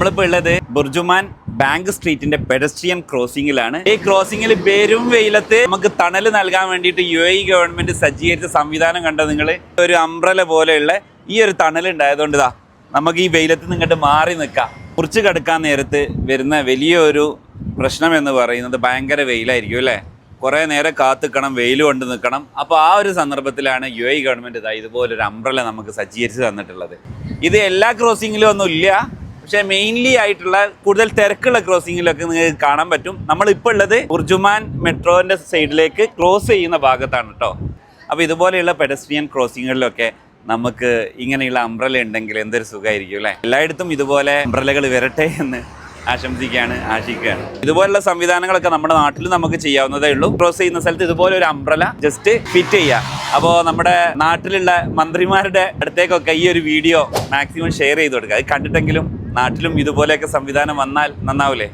നമ്മളിപ്പോൾ ഉള്ളത് BurJuman bank സ്ട്രീറ്റിന്റെ pedestrian ക്രോസിംഗിലാണ്. ഈ ക്രോസിംഗിൽ പേരും വെയിലത്ത് നമുക്ക് തണൽ നൽകാൻ വേണ്ടിയിട്ട് UAE ഗവൺമെന്റ് സജ്ജീകരിച്ച സംവിധാനം കണ്ട നിങ്ങൾ ഒരു അംബ്രല പോലെയുള്ള ഈ ഒരു തണൽ ഉണ്ടായതുകൊണ്ട് നമുക്ക് ഈ വെയിലത്ത് നിങ്ങോട്ട് മാറി നിൽക്കാം. മുറിച്ച് കിടക്കാൻ നേരത്ത് വരുന്ന വലിയൊരു പ്രശ്നം എന്ന് പറയുന്നത് ഭയങ്കര വെയിലായിരിക്കും അല്ലേ. കുറേ നേരം കാത്തിക്കണം, വെയിൽ കൊണ്ട് നിൽക്കണം. അപ്പോൾ ആ ഒരു സന്ദർഭത്തിലാണ് UAE ഗവൺമെന്റ് ഇതുപോലൊരു അംബ്രല നമുക്ക് സജ്ജീകരിച്ച് തന്നിട്ടുള്ളത്. ഇത് എല്ലാ ക്രോസിങ്ങിലും ഒന്നും ഇല്ല, പക്ഷേ മെയിൻലി ആയിട്ടുള്ള കൂടുതൽ തിരക്കുള്ള ക്രോസിങ്ങിലൊക്കെ നിങ്ങൾക്ക് കാണാൻ പറ്റും. നമ്മളിപ്പോൾ ഉള്ളത് ബുർജുമാൻ മെട്രോൻ്റെ സൈഡിലേക്ക് ക്രോസ് ചെയ്യുന്ന ഭാഗത്താണ് കേട്ടോ. അപ്പോൾ ഇതുപോലെയുള്ള പെഡസ്ട്രിയൻ ക്രോസിങ്ങുകളിലൊക്കെ നമുക്ക് ഇങ്ങനെയുള്ള അംബ്രല ഉണ്ടെങ്കിൽ എന്തൊരു സുഖമായിരിക്കും അല്ലേ. എല്ലായിടത്തും ഇതുപോലെ അംബ്രലകൾ വരട്ടെ എന്ന് ആശിക്കുകയാണ്. ഇതുപോലുള്ള സംവിധാനങ്ങളൊക്കെ നമ്മുടെ നാട്ടിൽ നമുക്ക് ചെയ്യാവുന്നതേ ഉള്ളൂ. ക്രോസ് ചെയ്യുന്ന സ്ഥലത്ത് ഇതുപോലെ ഒരു അംബ്രല ജസ്റ്റ് ഫിറ്റ് ചെയ്യുക. അപ്പോൾ നമ്മുടെ നാട്ടിലുള്ള മന്ത്രിമാരുടെ അടുത്തേക്കൊക്കെ ഈ ഒരു വീഡിയോ മാക്സിമം ഷെയർ ചെയ്ത് കൊടുക്കുക. അത് കണ്ടിട്ടെങ്കിലും നാട്ടിലും ഇതുപോലെയൊക്കെ സംവിധാനം വന്നാൽ നന്നാവില്ലേ.